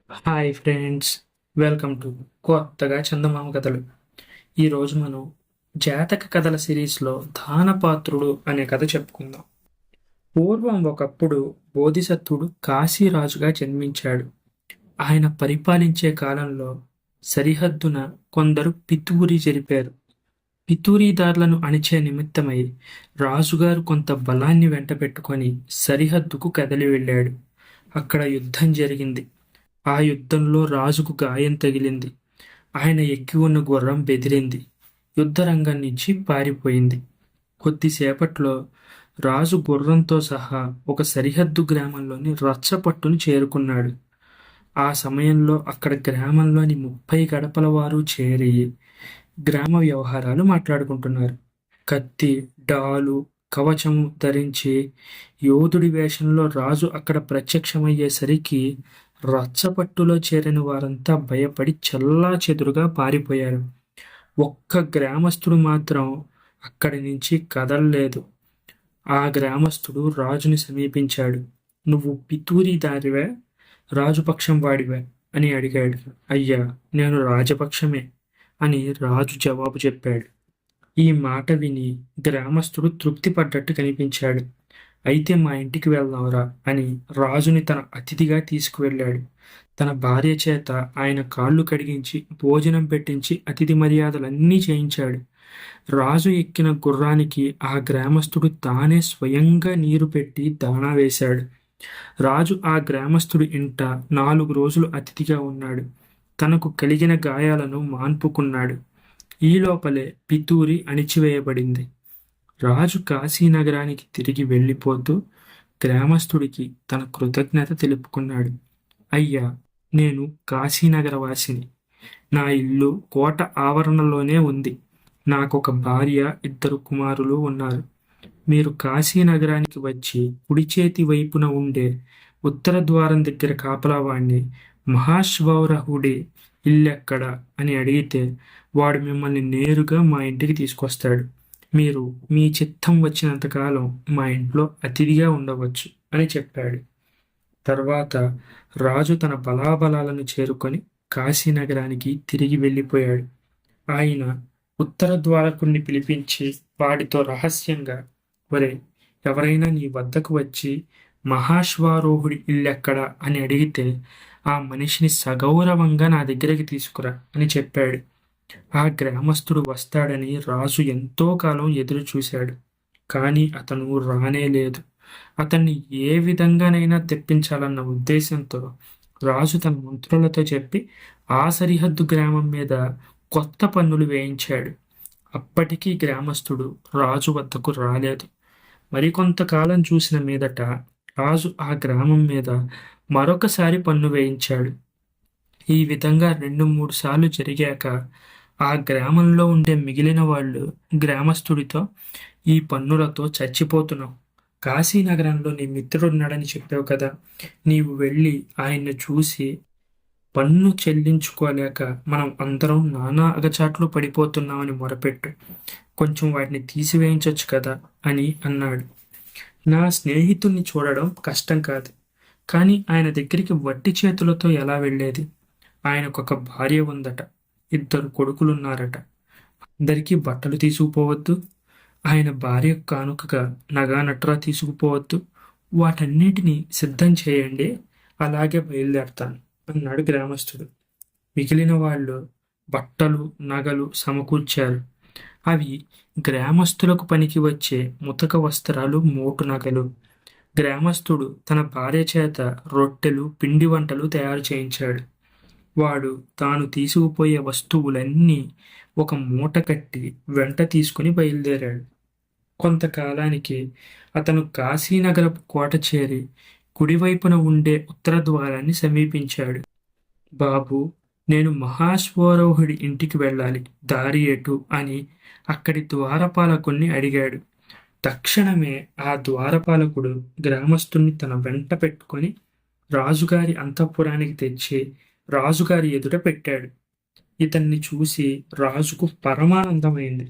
Hi friends, welcome to కొత్తగా చందమామ కథలు. ఈరోజు మనం జాతక కథల సిరీస్లో దానపాత్రుడు అనే కథ చెప్పుకుందాం. పూర్వం ఒకప్పుడు బోధిసత్వుడు కాశీరాజుగా జన్మించాడు. ఆయన పరిపాలించే కాలంలో సరిహద్దున కొందరు పితూరి జరిపారు. పితూరీదారులను అణిచే నిమిత్తమై రాజుగారు కొంత బలాన్ని వెంటబెట్టుకొని సరిహద్దుకు కదలి వెళ్ళాడు. అక్కడ యుద్ధం జరిగింది. ఆ యుద్ధంలో రాజుకు గాయం తగిలింది. ఆయన ఎక్కి ఉన్న గుర్రం బెదిరింది. యుద్ధరంగం నుంచి పారిపోయింది. కొద్దిసేపట్లో రాజు గుర్రంతో సహా ఒక సరిహద్దు గ్రామంలోని రచ్చపట్టును చేరుకున్నాడు. ఆ సమయంలో అక్కడ గ్రామంలోని 30 గడపల వారు చేరి గ్రామ వ్యవహారాలు మాట్లాడుకుంటున్నారు. కత్తి, డాలు, కవచము ధరించి యోధుడి వేషంలో రాజు అక్కడ ప్రత్యక్షమయ్యేసరికి రచ్చపట్టులో చేరిన వారంతా భయపడి చెల్లాచెదురుగా పారిపోయారు. ఒక్క గ్రామస్తుడు మాత్రం అక్కడి నుంచి కదల్లేదు. ఆ గ్రామస్తుడు రాజుని సమీపించాడు. "నువ్వు పితూరీదారివే, రాజుపక్షం వాడివే" అని అడిగాడు. "అయ్యా, నేను రాజపక్షమే" అని రాజు జవాబు చెప్పాడు. ఈ మాట విని గ్రామస్తుడు తృప్తి పడ్డట్టు కనిపించాడు. "అయితే మా ఇంటికి వెళ్దాంరా" అని రాజుని తన అతిథిగా తీసుకువెళ్ళాడు. తన భార్య చేత ఆయన కాళ్ళు కడిగించి భోజనం పెట్టించి అతిథి మర్యాదలన్నీ చేయించాడు. రాజు ఎక్కిన గుర్రానికి ఆ గ్రామస్తుడు తానే స్వయంగా నీరు పెట్టి దాణా వేశాడు. రాజు ఆ గ్రామస్తుడి ఇంట 4 రోజులు అతిథిగా ఉన్నాడు. తనకు కలిగిన గాయాలను మాన్పుకున్నాడు. ఈ లోపలే పితూరి అణిచివేయబడింది. రాజు కాశీనగరానికి తిరిగి వెళ్ళిపోతూ గ్రామస్తుడికి తన కృతజ్ఞత తెలుపుకున్నాడు. "అయ్యా, నేను కాశీనగరవాసిని. నా ఇల్లు కోట ఆవరణలోనే ఉంది. నాకొక భార్య, 2 కుమారులు ఉన్నారు. మీరు కాశీనగరానికి వచ్చి కుడి చేతి వైపున ఉండే ఉత్తర ద్వారం దగ్గర కాపలావాణ్ణి 'మహాశ్వరహుడి ఇల్లెక్కడా' అని అడిగితే వాడు మిమ్మల్ని నేరుగా మా ఇంటికి తీసుకొస్తాడు. మీరు మీ చిత్తం వచ్చినంతకాలం మా ఇంట్లో అతిథిగా ఉండవచ్చు" అని చెప్పాడు. తర్వాత రాజు తన బలాబలాలను చేరుకొని కాశీనగరానికి తిరిగి వెళ్ళిపోయాడు. ఆయన ఉత్తర ద్వారకుణ్ణి పిలిపించి వాడితో రహస్యంగా, "ఒరే, ఎవరైనా నీ వద్దకు వచ్చి 'మహాశ్వారోహుడి ఇల్లెక్కడా' అని అడిగితే ఆ మనిషిని సగౌరవంగా నా దగ్గరికి తీసుకురా" అని చెప్పాడు. ఆ గ్రామస్తుడు వస్తాడని రాజు ఎంతో కాలం ఎదురు చూశాడు. కానీ అతను రానేలేదు. అతన్ని ఏ విధంగానైనా తెప్పించాలన్న ఉద్దేశంతో రాజు తన మంత్రులతో చెప్పి ఆ సరిహద్దు గ్రామం మీద కొత్త పన్నులు వేయించాడు. అప్పటికీ గ్రామస్తుడు రాజు వద్దకు రాలేదు. మరికొంతకాలం చూసిన మీదట రాజు ఆ గ్రామం మీద మరొకసారి పన్ను వేయించాడు. ఈ విధంగా 2-3 సార్లు జరిగాక ఆ గ్రామంలో ఉండే మిగిలిన వాళ్ళు గ్రామస్తుడితో, "ఈ పన్నులతో చచ్చిపోతున్నాం. కాశీనగరంలో నీ మిత్రుడున్నాడని చెప్పావు కదా, నీవు వెళ్ళి ఆయన్ని చూసి పన్ను చెల్లించుకోలేక మనం అందరం నానా అగచాట్లు పడిపోతున్నామని మొరపెట్టు. కొంచెం వాటిని తీసివేయించొచ్చు కదా" అని అన్నాడు. నా స్నేహితుణ్ణి చూడడం కష్టం కాదు, కానీ ఆయన దగ్గరికి వట్టి చేతులతో ఎలా వెళ్ళేది? ఆయనకొక భార్య ఉందట, 2 కొడుకులున్నారట. అందరికీ బట్టలు తీసుకుపోవద్దు, ఆయన భార్య కానుకగా నగా నట్రా తీసుకుపోవద్దు. వాటన్నిటినీ సిద్ధం చేయండి, అలాగే బయలుదేరతాను అన్నాడు గ్రామస్తుడు. మిగిలిన వాళ్ళు బట్టలు, నగలు సమకూర్చారు. అవి గ్రామస్తులకు పనికి వచ్చే ముతక వస్త్రాలు, మోటు నగలు. గ్రామస్తుడు తన భార్య చేత రొట్టెలు, పిండి వంటలు తయారు చేయించాడు. వాడు తాను తీసుకుపోయే వస్తువులన్నీ ఒక మూట కట్టి వెంట తీసుకుని బయలుదేరాడు. కొంతకాలానికి అతను కాశీనగరపు కోట చేరి కుడివైపున ఉండే ఉత్తర ద్వారాన్ని సమీపించాడు. "బాబూ, నేను మహాశ్వరోహుడి ఇంటికి వెళ్ళాలి, దారి ఎటు" అని అక్కడి ద్వారపాలకుణ్ణి అడిగాడు. తక్షణమే ఆ ద్వారపాలకుడు గ్రామస్తుణ్ణి తన వెంట పెట్టుకొని రాజుగారి అంతఃపురానికి తెచ్చి రాజుగారి ఎదుట పెట్టాడు. ఇతన్ని చూసి రాజుకు పరమానందమైంది.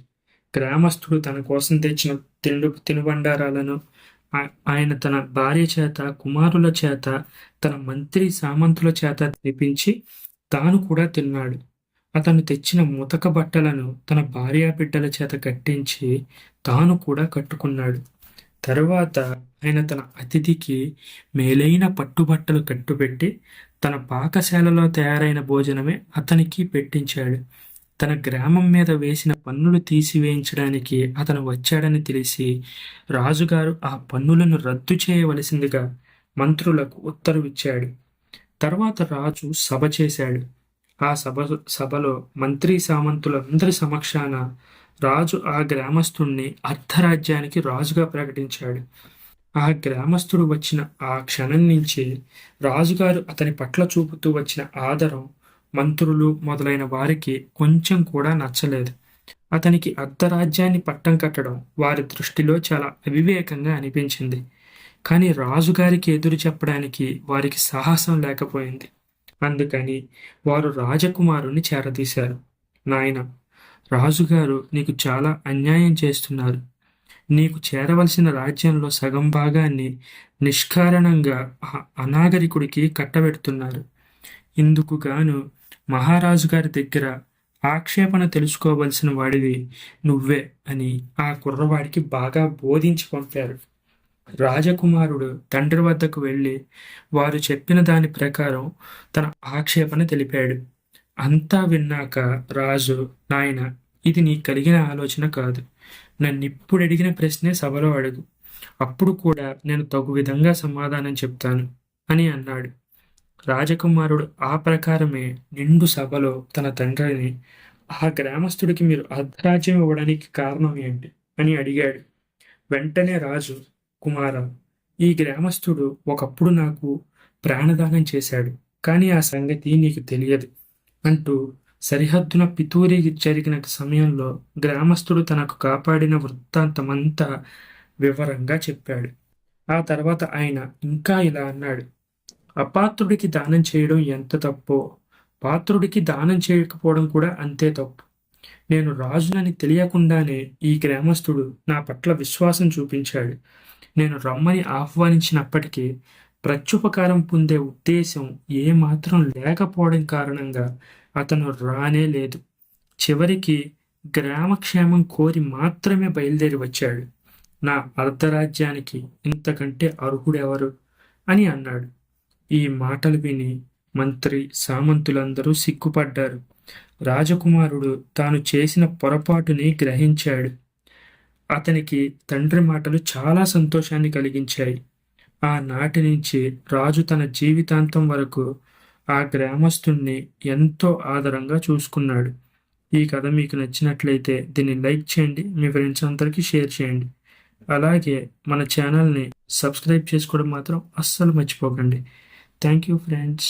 గ్రామస్తుడు తన కోసం తెచ్చిన తినుబండారాలను, ఆయన తన భార్య చేత, కుమారుల చేత, తన మంత్రి సామంతుల చేత తెప్పించి తాను కూడా తిన్నాడు. అతను తెచ్చిన ముతక బట్టలను తన భార్యాబిడ్డల చేత కట్టించి తాను కూడా కట్టుకున్నాడు. తరువాత ఆయన తన అతిథికి మేలైన పట్టుబట్టలు కట్టుబెట్టి తన పాకశాలలో తయారైన భోజనమే అతనికి పెట్టించాడు. తన గ్రామం మీద వేసిన పన్నులు తీసివేయించడానికి అతను వచ్చాడని తెలిసి రాజుగారు ఆ పన్నులను రద్దు చేయవలసిందిగా మంత్రులకు ఉత్తర్విచ్చాడు. తర్వాత రాజు సభ చేశాడు. ఆ సభలో మంత్రి సామంతులందరి సమక్షాన రాజు ఆ గ్రామస్తుణ్ణి అర్ధరాజ్యానికి రాజుగా ప్రకటించాడు. ఆ గ్రామస్తుడు వచ్చిన ఆ క్షణం నుంచి రాజుగారు అతని పట్ల చూపుతూ వచ్చిన ఆదరం మంత్రులు మొదలైన వారికి కొంచెం కూడా నచ్చలేదు. అతనికి అర్ధరాజ్యాన్ని పట్టం కట్టడం వారి దృష్టిలో చాలా అవివేకంగా అనిపించింది. కానీ రాజుగారికి ఎదురు చెప్పడానికి వారికి సాహసం లేకపోయింది. అందుకని వారు రాజకుమారుని చేరదీశారు. నాయన, రాజుగారు నీకు చాలా అన్యాయం చేస్తున్నారు. నీకు చేరవలసిన రాజ్యంలో సగం భాగాన్ని నిష్కారణంగా ఆ అనాగరికుడికి కట్టబెడుతున్నారు. ఇందుకు గాను మహారాజు గారి దగ్గర ఆక్షేపణ తెలుసుకోవలసిన వాడివి నువ్వే అని ఆ కుర్రవాడికి బాగా బోధించి పంపారు. రాజకుమారుడు తండ్రి వద్దకు వెళ్ళి వారు చెప్పిన దాని ప్రకారం తన ఆక్షేపణ తెలిపాడు. అంతా విన్నాక రాజు, నాయన, ఇది నీ కలిగిన ఆలోచన కాదు. నన్నిప్పుడు అడిగిన ప్రశ్నే సభలో అడుగు. అప్పుడు కూడా నేను తగు విధంగా సమాధానం చెప్తాను అని అన్నాడు. రాజకుమారుడు ఆ ప్రకారమే నిండు సభలో తన తండ్రిని, ఆ గ్రామస్తుడికి మీరు అర్ధరాజ్యం ఇవ్వడానికి కారణం ఏంటి అని అడిగాడు. వెంటనే రాజు, కుమార, ఈ గ్రామస్తుడు ఒకప్పుడు నాకు ప్రాణదానం చేశాడు, కానీ ఆ సంగతి నీకు తెలియదు అంటూ సరిహద్దున పితూరి జరిగిన సమయంలో గ్రామస్తుడు తనకు కాపాడిన వృత్తాంతమంతా వివరంగా చెప్పాడు. ఆ తర్వాత ఆయన ఇంకా ఇలా అన్నాడు. అపాత్రుడికి దానం చేయడం ఎంత తప్పో, పాత్రుడికి దానం చేయకపోవడం కూడా అంతే తప్పు. నేను రాజునని తెలియకుండానే ఈ గ్రామస్తుడు నా పట్ల విశ్వాసం చూపించాడు. నేను రమ్మని ఆహ్వానించినప్పటికీ ప్రత్యుపకారం పొందే ఉద్దేశం ఏమాత్రం లేకపోవడం కారణంగా అతను రానే లేదు. చివరికి గ్రామక్షేమం కోరి మాత్రమే బయలుదేరి వచ్చాడు. నా అర్ధరాజ్యానికి ఇంతకంటే అర్హుడెవరు అని అన్నాడు. ఈ మాటలు విని మంత్రి సామంతులందరూ సిగ్గుపడ్డారు. రాజకుమారుడు తాను చేసిన పొరపాటుని గ్రహించాడు. అతనికి తండ్రి మాటలు చాలా సంతోషాన్ని కలిగించాయి. ఆనాటి నుంచి రాజు తన జీవితాంతం వరకు ఆ గ్రామస్తుణ్ణి ఎంతో ఆదరంగా చూసుకున్నాడు. ఈ కథ మీకు నచ్చినట్లయితే దీన్ని లైక్ చేయండి, మీ ఫ్రెండ్స్ అందరికీ షేర్ చేయండి. అలాగే మన ఛానల్ని సబ్స్క్రైబ్ చేసుకోవడం మాత్రం అస్సలు మర్చిపోకండి. Thank you friends.